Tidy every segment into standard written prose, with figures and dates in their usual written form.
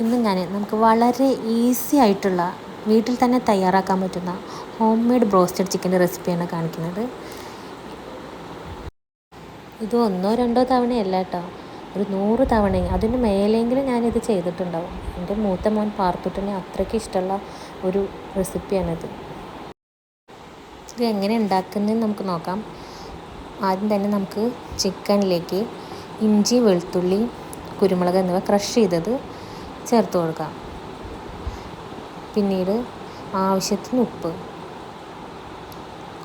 ഇന്ന് നമുക്ക് വളരെ ഈസി ആയിട്ടുള്ള വീട്ടിൽ തന്നെ തയ്യാറാക്കാൻ പറ്റുന്ന ഹോം മെയ്ഡ് ബ്രോസ്റ്റഡ് ചിക്കൻ്റെ റെസിപ്പിയാണ് കാണിക്കുന്നത്. ഇത് 1-2 തവണയല്ല കേട്ടോ, ഒരു 100 തവണ അതിന് മേലെങ്കിലും ഞാനിത് ചെയ്തിട്ടുണ്ടാവും. എൻ്റെ മൂത്ത മോൻ പാർത്തുട്ടിന് അത്രയ്ക്ക് ഇഷ്ടമുള്ള ഒരു റെസിപ്പിയാണിത്. ഇത് എങ്ങനെ ഉണ്ടാക്കുന്നതെന്ന് നമുക്ക് നോക്കാം. ആദ്യം തന്നെ നമുക്ക് ചിക്കനിലേക്ക് ഇഞ്ചി, വെളുത്തുള്ളി, കുരുമുളക് എന്നിവ ക്രഷ് ചെയ്തത് ചേർത്ത് കൊടുക്കാം. പിന്നീട് ആവശ്യത്തിന്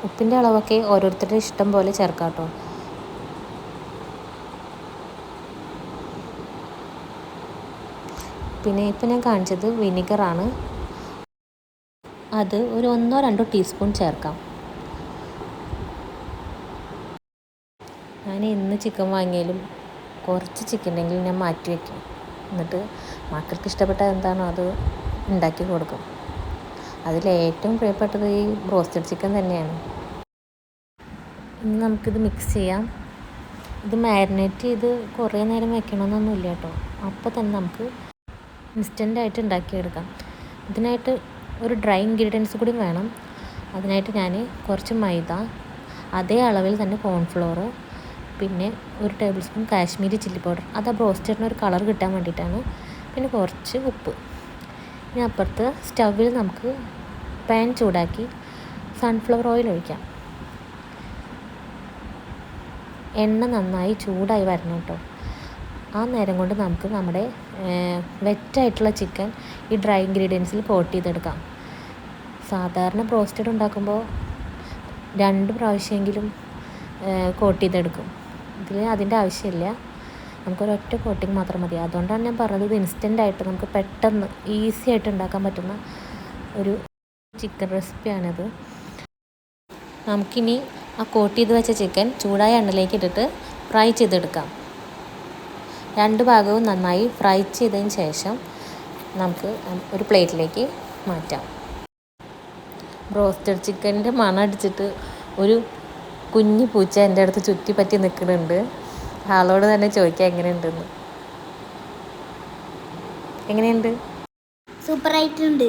ഉപ്പിൻ്റെ അളവൊക്കെ ഓരോരുത്തരുടെ ഇഷ്ടം പോലെ ചേർക്കാം കേട്ടോ. പിന്നെ ഇപ്പം ഞാൻ കാണിച്ചത് വിനിഗറാണ്, അത് ഒരു 1-2 ടീസ്പൂൺ ചേർക്കാം. ഞാൻ ഇന്ന് ചിക്കൻ വാങ്ങിയാലും കുറച്ച് ചിക്കൻ ഉണ്ടെങ്കിലും ഞാൻ മാറ്റി വയ്ക്കും. എന്നിട്ട് മക്കൾക്ക് ഇഷ്ടപ്പെട്ട എന്താണോ അത് ഉണ്ടാക്കി കൊടുക്കും. അതിലേറ്റവും പ്രിയപ്പെട്ടത് ഈ ബ്രോസ്റ്റഡ് ചിക്കൻ തന്നെയാണ്. ഇനി നമുക്കിത് മിക്സ് ചെയ്യാം. ഇത് മാരിനേറ്റ് ചെയ്ത് കുറേ നേരം വെക്കണമെന്നൊന്നുമില്ല കേട്ടോ, അപ്പോൾ തന്നെ നമുക്ക് ഇൻസ്റ്റൻ്റായിട്ട് ഉണ്ടാക്കിയെടുക്കാം. ഇതിനായിട്ട് ഒരു ഡ്രൈ ഇൻഗ്രീഡിയൻസ് കൂടി വേണം. അതിനായിട്ട് ഞാൻ കുറച്ച് മൈദ, അതേ അളവിൽ തന്നെ കോൺഫ്ലോർ, പിന്നെ 1 table spoon Kashmiri chilli powder, അത് ആ ബ്രോസ്റ്റഡിന് ഒരു കളർ കിട്ടാൻ വേണ്ടിയിട്ടാണ്. പിന്നെ കുറച്ച് ഉപ്പ്. ഇനി അപ്പുറത്ത് സ്റ്റൗവിൽ നമുക്ക് പാൻ ചൂടാക്കി സൺഫ്ലവർ ഓയിൽ ഒഴിക്കാം. എണ്ണ നന്നായി ചൂടായി വരണം കേട്ടോ. ആ നേരം കൊണ്ട് നമുക്ക് നമ്മുടെ വെറ്റായിട്ടുള്ള ചിക്കൻ ഈ ഡ്രൈ ഇൻഗ്രീഡിയൻസിൽ കോട്ട് ചെയ്തെടുക്കാം. സാധാരണ ബ്രോസ്റ്റഡ് ഉണ്ടാക്കുമ്പോൾ 2 പ്രാവശ്യമെങ്കിലും കോട്ട് ചെയ്തെടുക്കും. ഇതിൽ അതിൻ്റെ ആവശ്യമില്ല, നമുക്കൊരൊറ്റ കോട്ടിങ് മാത്രം മതി. അതുകൊണ്ടാണ് ഞാൻ പറഞ്ഞത് ഇത് ഇൻസ്റ്റൻ്റായിട്ട് നമുക്ക് പെട്ടെന്ന് ഈസി ആയിട്ട് ഉണ്ടാക്കാൻ പറ്റുന്ന ഒരു ചിക്കൻ റെസിപ്പിയാണിത്. നമുക്കിനി ആ കോട്ട് ചെയ്ത് വെച്ച ചിക്കൻ ചൂടായ എണ്ണയിലേക്ക് ഇട്ടിട്ട് ഫ്രൈ ചെയ്തെടുക്കാം. 2 ഭാഗവും നന്നായി ഫ്രൈ ചെയ്തതിന് ശേഷം നമുക്ക് ഒരു പ്ലേറ്റിലേക്ക് മാറ്റാം. ബ്രോസ്റ്റഡ് ചിക്കൻ്റെ മണം അടിച്ചിട്ട് ഒരു കുഞ്ഞു പൂച്ച എൻ്റെ അടുത്ത് ചുറ്റിപ്പറ്റി നിൽക്കുന്നുണ്ട്. ആളോട് തന്നെ ചോദിക്കാം എങ്ങനെയുണ്ടെന്ന്. എങ്ങനെയുണ്ട്? സൂപ്പറായിട്ടുണ്ട്.